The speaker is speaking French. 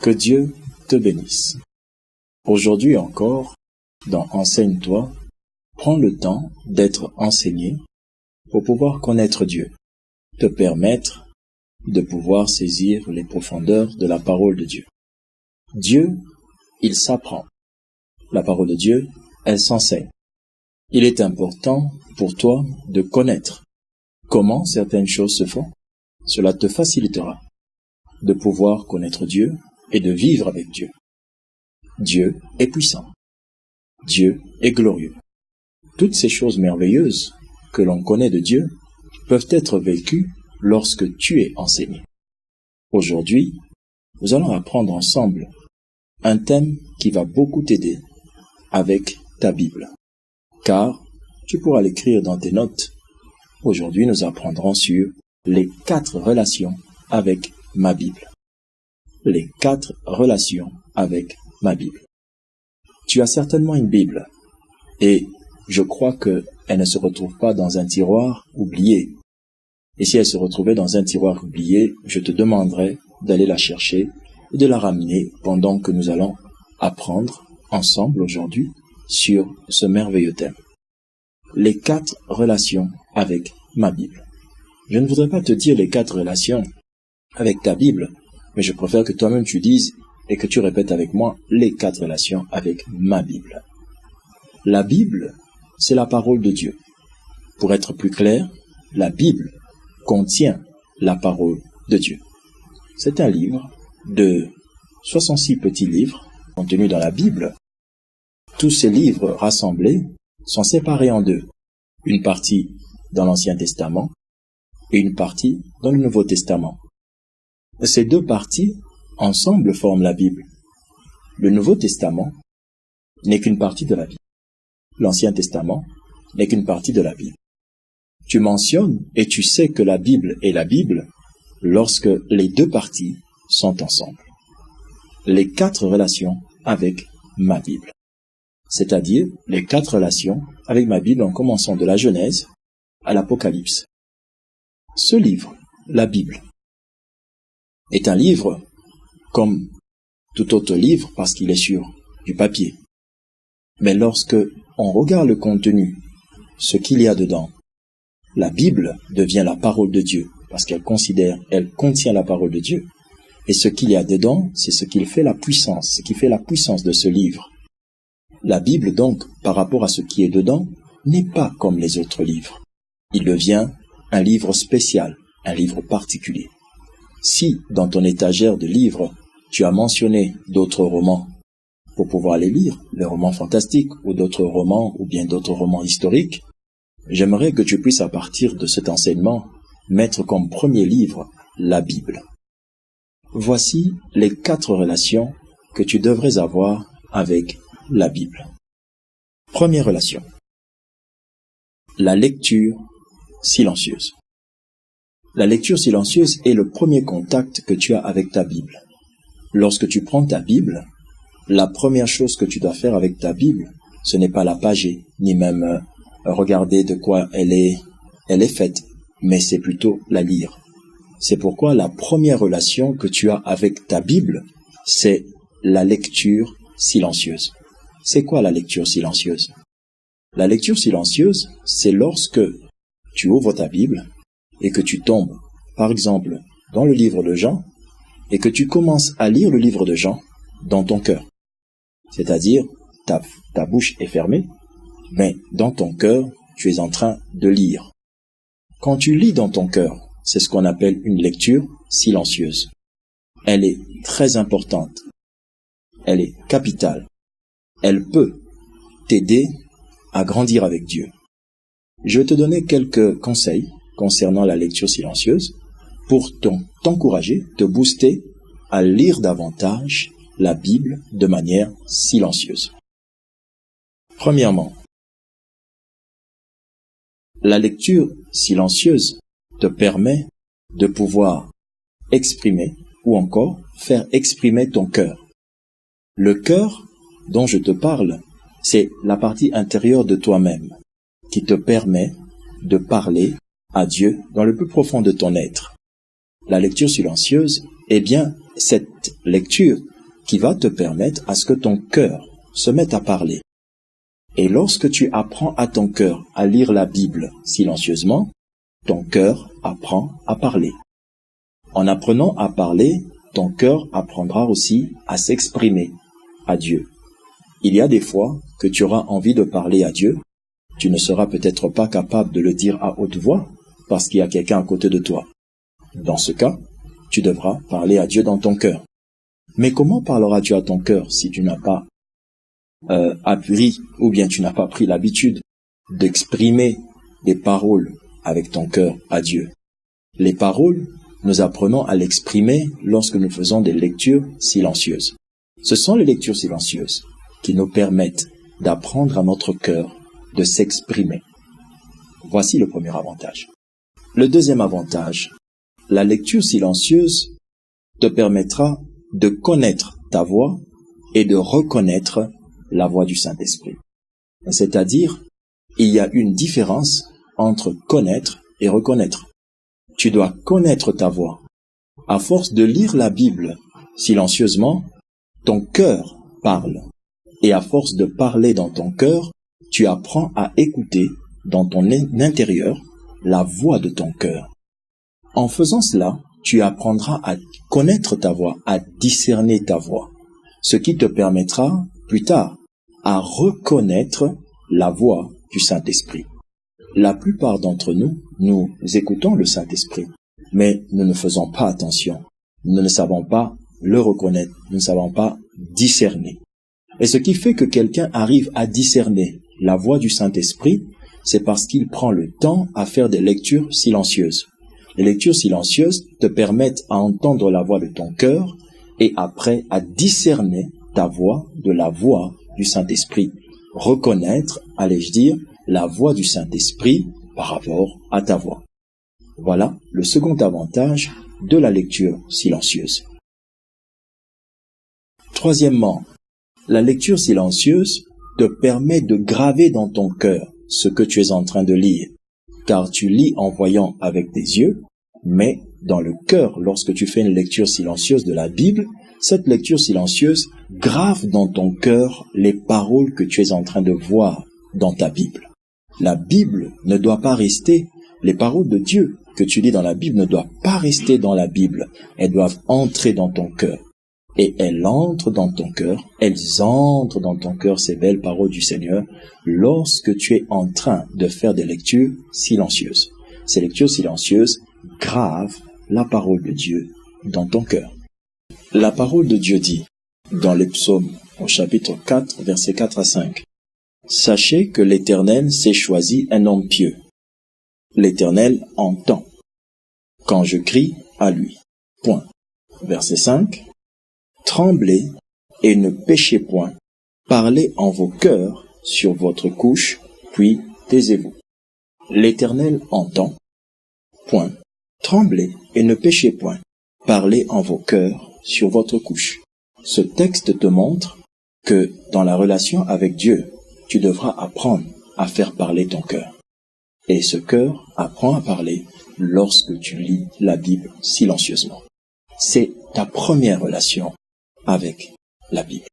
Que Dieu te bénisse. Aujourd'hui encore, dans Enseigne-toi, prends le temps d'être enseigné pour pouvoir connaître Dieu, te permettre de pouvoir saisir les profondeurs de la parole de Dieu. Dieu, il s'apprend. La parole de Dieu, elle s'enseigne. Il est important pour toi de connaître comment certaines choses se font. Cela te facilitera de pouvoir connaître Dieu et de vivre avec Dieu. Dieu est puissant. Dieu est glorieux. Toutes ces choses merveilleuses que l'on connaît de Dieu peuvent être vécues lorsque tu es enseigné. Aujourd'hui, nous allons apprendre ensemble un thème qui va beaucoup t'aider avec ta Bible, car tu pourras l'écrire dans tes notes. Aujourd'hui, nous apprendrons sur les 4 relations avec ma Bible. Les 4 relations avec ma Bible. Tu as certainement une Bible et je crois qu'elle ne se retrouve pas dans un tiroir oublié. Et si elle se retrouvait dans un tiroir oublié, je te demanderais d'aller la chercher et de la ramener pendant que nous allons apprendre ensemble aujourd'hui sur ce merveilleux thème. Les 4 relations avec ma Bible. Je ne voudrais pas te dire les 4 relations avec ta Bible, mais je préfère que toi-même tu dises et que tu répètes avec moi les 4 relations avec ma Bible. La Bible, c'est la parole de Dieu. Pour être plus clair, la Bible contient la parole de Dieu. C'est un livre de 66 petits livres contenus dans la Bible. Tous ces livres rassemblés sont séparés en 2. Une partie dans l'Ancien Testament et une partie dans le Nouveau Testament. Ces 2 parties ensemble forment la Bible. Le Nouveau Testament n'est qu'une partie de la Bible. L'Ancien Testament n'est qu'une partie de la Bible. Tu mentionnes et tu sais que la Bible est la Bible lorsque les 2 parties sont ensemble. Les 4 relations avec ma Bible. C'est-à-dire les 4 relations avec ma Bible en commençant de la Genèse à l'Apocalypse. Ce livre, la Bible, est un livre comme tout autre livre parce qu'il est sur du papier. Mais lorsque on regarde le contenu, ce qu'il y a dedans, la Bible devient la parole de Dieu parce qu'elle contient la parole de Dieu. Et ce qu'il y a dedans, c'est ce qui fait la puissance de ce livre. La Bible donc, par rapport à ce qui est dedans, n'est pas comme les autres livres. Il devient un livre spécial, un livre particulier. Si, dans ton étagère de livres, tu as mentionné d'autres romans pour pouvoir les lire, les romans fantastiques ou d'autres romans ou bien d'autres romans historiques, j'aimerais que tu puisses à partir de cet enseignement mettre comme premier livre la Bible. Voici les 4 relations que tu devrais avoir avec la Bible. Première relation. La lecture silencieuse. La lecture silencieuse est le premier contact que tu as avec ta Bible. Lorsque tu prends ta Bible, la première chose que tu dois faire avec ta Bible, ce n'est pas la pager, ni même regarder de quoi elle est faite, mais c'est plutôt la lire. C'est pourquoi la première relation que tu as avec ta Bible, c'est la lecture silencieuse. C'est quoi la lecture silencieuse? La lecture silencieuse, c'est lorsque tu ouvres ta Bible et que tu tombes, par exemple, dans le livre de Jean, et que tu commences à lire le livre de Jean dans ton cœur. C'est-à-dire, ta bouche est fermée, mais dans ton cœur, tu es en train de lire. Quand tu lis dans ton cœur, c'est ce qu'on appelle une lecture silencieuse. Elle est très importante. Elle est capitale. Elle peut t'aider à grandir avec Dieu. Je vais te donner quelques conseils concernant la lecture silencieuse pour t'encourager, te booster à lire davantage la Bible de manière silencieuse. Premièrement, la lecture silencieuse te permet de pouvoir exprimer ou encore faire exprimer ton cœur. Le cœur dont je te parle, c'est la partie intérieure de toi-même qui te permet de parler à Dieu dans le plus profond de ton être. La lecture silencieuse, eh bien, cette lecture qui va te permettre à ce que ton cœur se mette à parler. Et lorsque tu apprends à ton cœur à lire la Bible silencieusement, ton cœur apprend à parler. En apprenant à parler, ton cœur apprendra aussi à s'exprimer à Dieu. Il y a des fois que tu auras envie de parler à Dieu, tu ne seras peut-être pas capable de le dire à haute voix parce qu'il y a quelqu'un à côté de toi. Dans ce cas, tu devras parler à Dieu dans ton cœur. Mais comment parleras-tu à ton cœur si tu n'as pas appris ou bien tu n'as pas pris l'habitude d'exprimer des paroles avec ton cœur à Dieu? Les paroles, nous apprenons à l'exprimer lorsque nous faisons des lectures silencieuses. Ce sont les lectures silencieuses qui nous permettent d'apprendre à notre cœur de s'exprimer. Voici le premier avantage. Le deuxième avantage, la lecture silencieuse te permettra de connaître ta voix et de reconnaître la voix du Saint-Esprit. C'est-à-dire, il y a une différence entre connaître et reconnaître. Tu dois connaître ta voix. À force de lire la Bible silencieusement, ton cœur parle. Et à force de parler dans ton cœur, tu apprends à écouter dans ton intérieur la voix de ton cœur. En faisant cela, tu apprendras à connaître ta voix, à discerner ta voix, ce qui te permettra, plus tard, à reconnaître la voix du Saint-Esprit. La plupart d'entre nous, nous écoutons le Saint-Esprit, mais nous ne faisons pas attention. Nous ne savons pas le reconnaître, nous ne savons pas discerner. Et ce qui fait que quelqu'un arrive à discerner la voix du Saint-Esprit, c'est parce qu'il prend le temps à faire des lectures silencieuses. Les lectures silencieuses te permettent à entendre la voix de ton cœur et après à discerner ta voix de la voix du Saint-Esprit. Reconnaître, allais-je dire, la voix du Saint-Esprit par rapport à ta voix. Voilà le second avantage de la lecture silencieuse. Troisièmement, la lecture silencieuse te permet de graver dans ton cœur ce que tu es en train de lire, car tu lis en voyant avec tes yeux, mais dans le cœur, lorsque tu fais une lecture silencieuse de la Bible, cette lecture silencieuse grave dans ton cœur les paroles que tu es en train de voir dans ta Bible. La Bible ne doit pas rester, les paroles de Dieu que tu lis dans la Bible ne doivent pas rester dans la Bible, elles doivent entrer dans ton cœur. Et elles entrent dans ton cœur, ces belles paroles du Seigneur, lorsque tu es en train de faire des lectures silencieuses. Ces lectures silencieuses gravent la parole de Dieu dans ton cœur. La parole de Dieu dit, dans les psaumes, au chapitre 4, versets 4 à 5, « Sachez que l'Éternel s'est choisi un homme pieux. L'Éternel entend quand je crie à lui. » Point. Verset 5, « Tremblez et ne péchez point. Parlez en vos cœurs sur votre couche, puis taisez-vous. L'Éternel entend. Point. Tremblez et ne péchez point. Parlez en vos cœurs sur votre couche. » Ce texte te montre que dans la relation avec Dieu, tu devras apprendre à faire parler ton cœur. Et ce cœur apprend à parler lorsque tu lis la Bible silencieusement. C'est ta première relation avec la Bible.